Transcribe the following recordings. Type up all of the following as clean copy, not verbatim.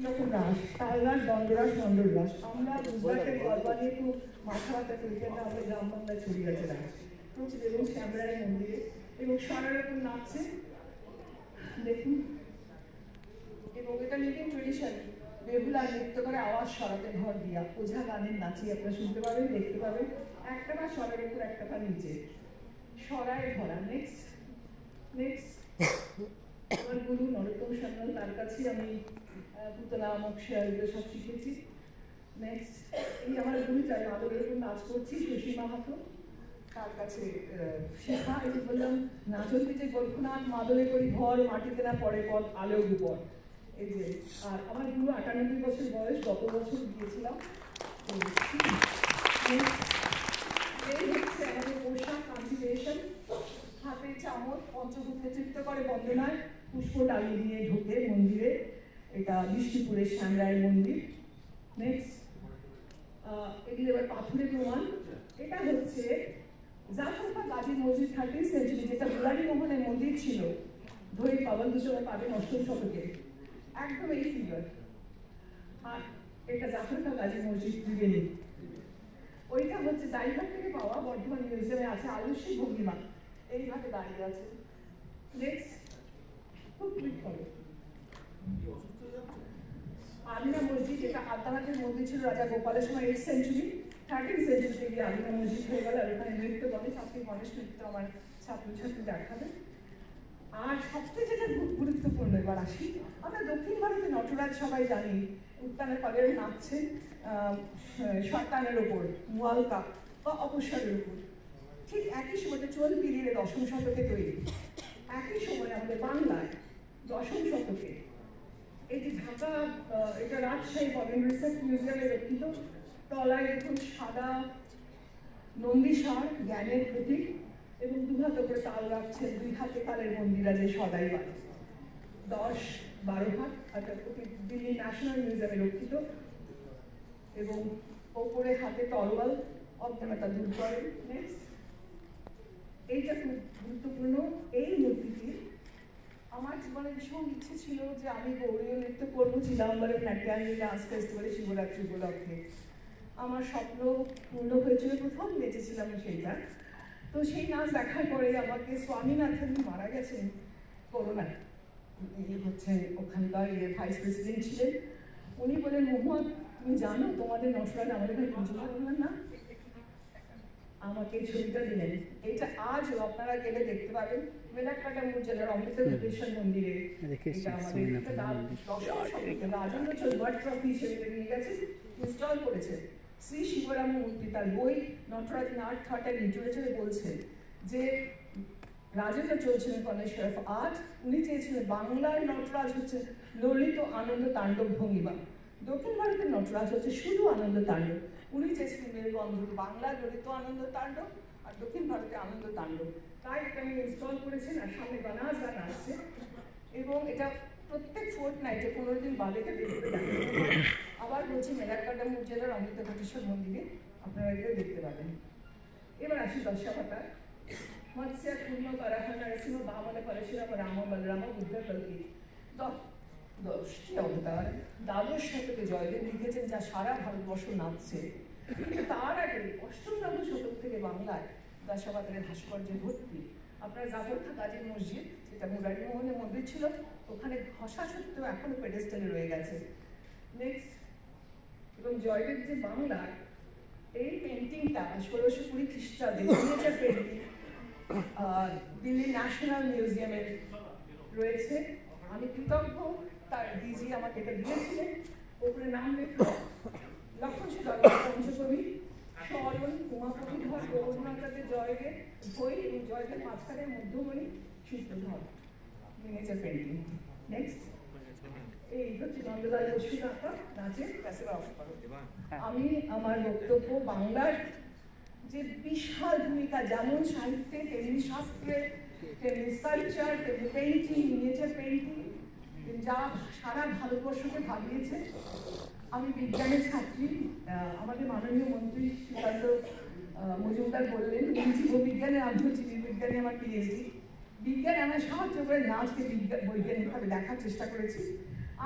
রকম রাস, তাল রাস, দণ্ডরাস, মণ্ডল রাস। আমরা গুজরাটের গরবা নিয়ে একটু মাথা ব্যথা করি, কেন আমরা গ্রাম বাংলায় ছড়িয়ে আছে রাস প্রচুর, এবং শ্যামরায় মন্দিরে এবং সারা রকম নাচছে দেখুন। এবং এটা লিভিং ট্রেডিশন, বেহুলা নৃত্য করে আওয়াজ সরাতে ঘর দিয়া, ওঝা গানের নাচি আপনারা শুনতে পাবেন, দেখতে পাবেন। একটা পা সরার উপর একটা পা নিচে, সরায় ধরা। নেক্সট নেক্সট আমার গুরু নরোত্তম সান্যাল, তার কাছে আমি পুতলা, মক্সা এগুলো সব শিখেছি। নেক্সট এই আমার গুরু চাই মাদলের উপর নাচ করছি, শশী মাহাতো, তার কাছে শেখা। এই যে বললাম নাচতে যে গোরখনাথ, মাদলে করি ঘর, মাটিতে না পড়ে পথ, আলো উপর। এই যে আর আমার গুরু 98 বছর বয়স, গত বছর গিয়েছিলাম। এই হচ্ছে আমাদের পোশাক কনফিগারেশন। হাতে চামচ, পঞ্চভূতে চিত্র করে বন্দনায়, পুষ্প ডালি দিয়ে ঢুকে মন্দিরে। এটা বিষ্ণুপুরের শ্যামরায় মন্দির। নেক্সট এগুলো এবার পাথরের প্রমাণ। এটা হচ্ছে জাফরখা গাজী মসজিদ 13th সেঞ্চুরি, যেটা বুলারি মোহনের মন্দির ছিল, ধরে পাবন দুশো পাবেন 8ম শতকে, একদম এই ফিগার। আর এটা জাফরখা গাজী মসজিদ ত্রিবেণী। ওইটা হচ্ছে দাইঘাট থেকে পাওয়া, বর্ধমান মিউজিয়ামে আছে, আলস্যি ভঙ্গিমা এইভাবে দাঁড়িয়ে আছে। নেক্সট খুব ক্লিক করো। আমিনা মসজিদ, এটা আদালতের মন্দির ছিল রাজা গোপালের সময়, 8th সেঞ্চুরি। 13th সেঞ্চুরিতে গিয়ে আমিনা মসজিদ হয়ে গেল। আর ওখানে নৃত্য করে ছাত্রী, গণেশ নৃত্য আমার ছাত্রছাত্রী দেখাবে। আর সবচেয়ে যেটা গুরুত্বপূর্ণ এবার আসি, আমরা দক্ষিণ ভারতে নটরাজ সবাই জানি, উত্তানের পালের নাচছে শয়তানের ওপর, মুয়ালকা বা অপসরের উপর। ঠিক একই সময় চোল পিরিয়ডে 10ম শতকে তৈরি, একই সময় আমাদের বাংলায় 10ম শতকে এই যে ঢাকা, এটা রাজশাহী বলেন রিসার্চ মিউজিয়ামে রক্ষিত, তলায় দেখুন সাদা নন্দীশ্বর, জ্ঞানের প্রতীক, এবং দুহাত উপরে তাল রাখছেন, 2 হাতে তালের মন্দির আছে সদাই বাড়ি, 10-12 হাত, অর্থাৎ দিল্লি ন্যাশনাল মিউজিয়ামে রক্ষিত। এবং ওপরে হাতে তরোয়াল, অজ্ঞানতা দূর করেন। নেক্সট এইটা খুব গুরুত্বপূর্ণ। এই মূর্তিটি আমার জীবনে ভীষণ ইচ্ছে ছিল যে আমি গৌরীয় নৃত্য করবো চিদাম্বরম নাট্যাঞ্জলি ডান্স ফেস্টিভ্যালে শিবরাত্রি উপলক্ষে। আমার স্বপ্ন পূর্ণ হয়েছিল, প্রথম বেঁচেছিলাম সেইটা। তো সেই নাচ দেখার পরে আমাকে স্বামীনাথন মারা গেছেন করোনায়, হচ্ছেন ওখানকার ভাইস প্রেসিডেন্ট ছিলেন। উনি বলেন, মোহাম্মদ তুমি জানো তোমাদের নটরাজ আমাদের এখানে পুজো করবেন না? আমাকে ছবিটা দিলেন। এটা আজও আপনারা গেলে দেখতে পাবেন, মেলাকাটা জেলার অমৃত ভূতেশ্বর মন্দিরে। এটা আমাদের রাজেন্দ্র চৌধুরী ট্রফি হিসেবে নিয়ে গেছে, ইনস্টল করেছে। শ্রী শিবরাম মূর্তি তার বই নটরাজ আর্ট থট অ্যান্ড লিটারেচারে বলছেন যে রাজেন্দ্র চলছিলেন কলেশ্বর অফ আর্ট, উনি চেয়েছিলেন বাংলার নটরাজ হচ্ছে ললিত আনন্দ তাণ্ডব ভঙ্গিমা, দক্ষিণ ভারতের নটরাজ হচ্ছে শুধু আনন্দ তাণ্ডব। উনি চেয়েছিলেন মেলবন্ধ, বাংলার ললিত আনন্দ তাণ্ডব আর দক্ষিণ ভারতে আনন্দ তাণ্ডব। তাই এটা আমি ইনস্টল করেছেন। আর সামনে বানাস গান আসছে, এবং এটা প্রত্যেক ফোর্টনাইটে 15 দিন বাদে এটা দেখতে যাবেন। আবার বলছি মেলাকাটা জেলার অমৃত ভূতেশ্বর মন্দিরে আপনারা এগুলো দেখতে পাবেন। এবার আসি দশাবতার। মৎস্য পূর্ণ করাহ নরসিংহ বামন পরশুরাম রাম বলরাম বুদ্ধ কল্কি। 10টি অবতার দ্বাদশ শতকে জয়দেব লিখেছেন, যা সারা ভারতবর্ষ নাচছে। কিন্তু তার আগে 8ম নবম শতক থেকে বাংলায় দশাবতারের ভাস্কর্যে ভর্তি। আপনার জাফরখা গাজী মসজিদ, যেটা মুরারি মোহনের মন্দির ছিল, ওখানে ঘষা সত্ত্বেও এখনো পেডেস্টালে রয়ে গেছে। নেক্সট, এবং জয়দেব যে বাংলার এই পেন্টিংটা 1620 খ্রিস্টাব্দে মিনিয়েচার পেন্টিং দিল্লি ন্যাশনাল মিউজিয়ামে রয়েছে। আমি কৃতজ্ঞ, তার ডিজি আমাকে এটা দিয়েছিলেন। ওপরে নাম লেখা লক্ষণ সুদর পঞ্চকবি, স্মরণ, উমাপতিধর, গৌরনাথের জয়দেব, বই এবং জয়দেব মাঝখানের মধ্যমণি, সূত্রধর, মিনিয়েচার পেন্টিং। নেক্সট, এই হচ্ছে নন্দলাল বসু আঁকা নাচের ক্যাসেট অফ করো। আমি আমার বক্তব্য বাংলার যে বিশাল ভূমিকা, যেমন সাহিত্যে তেমনি শাস্ত্রে, তেমনি স্কাল্পচার, তেমনি পেইন্টিং, মিনিয়েচার পেইন্টিং, যা সারা ভারতবর্ষকে ভাবিয়েছে। আমি বিজ্ঞানের ছাত্রী। আমাদের মাননীয় মন্ত্রী শ্রীকান্ত মজুমদার বললেন, জীববিজ্ঞানে আমি জীববিজ্ঞানে আমার পিএইচডি। বিজ্ঞান আমার সাহায্য করে নাচকে বৈজ্ঞানিকভাবে দেখার চেষ্টা করেছি।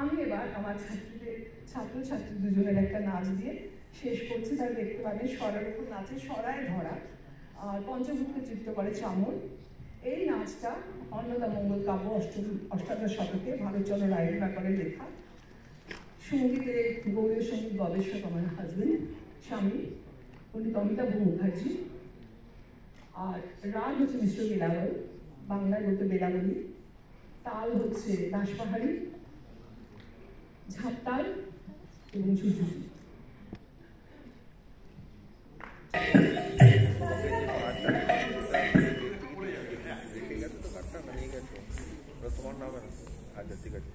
আমি এবার আমার ছাত্রীদের ছাত্রছাত্রী দুজনের একটা নাচ দিয়ে শেষ করছি। তারা দেখতে পাবেন সরার উপর নাচে সরায় ধরা, আর পঞ্চভূতকে চিত্র করে চামর। এই নাচটা অন্নদামঙ্গল কাব্য অষ্টাদশ শতকে ভারতচন্দ্র রায়ের ব্যাপারে লেখা। সঙ্গীতে গৌরীয় সঙ্গীত গবেষক আমার হাজবেন্ড স্বামী পণ্ডিত অমিতাভ মুখার্জি, আর রাগ হচ্ছে মিশ্র বেলাবল, বাংলায় বলতে বেলাবলি, তাল হচ্ছে দাসপাহাড়ি, ঝাপতাল এবং ঝুঝুঝি। তোমার নাম আচ্ছা ঠিক আছে।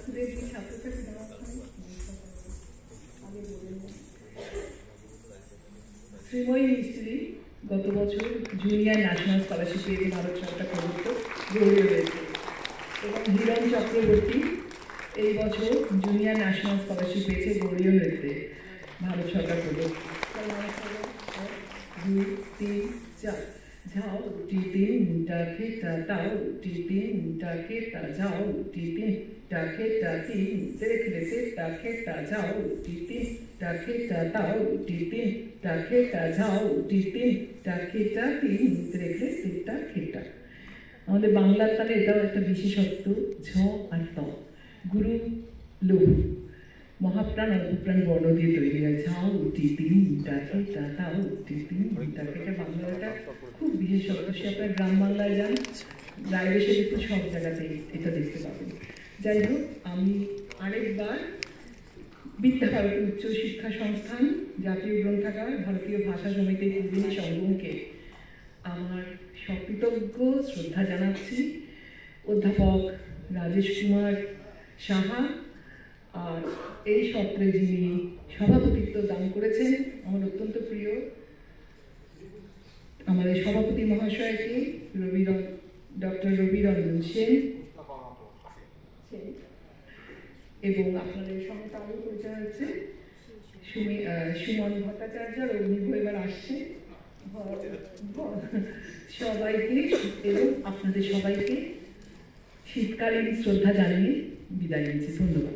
স্কুলের যে ছাত্রছাত্রী যারা আগে বললেন শ্রীময়ী মিস্ত্রি গত বছর জুনিয়র ন্যাশনাল স্কলারশিপ পেয়েছে ভারত সরকার প্রদত্ত গৌরীয় রয়েছে, এবং হিরণ চক্রবর্তী এই বছর জুনিয়র ন্যাশনাল স্কলারশিপ পেয়েছে গৌরীয় নৃত্যে ভারত সরকার প্রদত্ত। 2, 3, 4 ঝাও টিটিন ডাকে তাও টিটিন ডাকে ঝাও টিটিন ডাকে তিন দেখলে সে ডাকে ঝাও টিটিন ডাকে তাও টিটিন ডাকে ঝাও টিটিন ডাকে তিন দেখলে সেটা খেটা। আমাদের বাংলার তালে এটাও একটা বিশেষত্ব, ঝ আর ত গুরু লঘু মহাপ্রাণ অল্পপ্রাণ বর্ণ দিয়ে তৈরি হয়। ঝাও টিটিন ডাকে তাও টিটিন ডাকে, এটা বাংলার একটা খুব বিশেষত্ব। সে আপনার গ্রাম বাংলায় যান, রায়বেশে দেখুন, সব জায়গাতেই এটা দেখতে পাবেন। যাই হোক, আমি আরেকবার বিদ্যাভারতী উচ্চ শিক্ষা সংস্থান, জাতীয় গ্রন্থাগার, ভারতীয় ভাষা সমিতির পূর্বিনী সঙ্গমকে আমার সকৃতজ্ঞ শ্রদ্ধা জানাচ্ছি। অধ্যাপক রাজেশ কুমার সাহা আর এই সত্রে যিনি সভাপতিত্ব দান করেছেন আমার অত্যন্ত প্রিয় আমাদের সভাপতি মহাশয়কে ডক্টর রবি রঞ্জন সেন, এবং আপনাদের সঙ্গে তারও পরিচয় হচ্ছে সুমন ভট্টাচার্য, অগ্নিভ এবার আসছে, সবাইকে এবং আপনাদের সবাইকে শীতকালীন শ্রদ্ধা জানিয়ে বিদায় নিচ্ছি। ধন্যবাদ।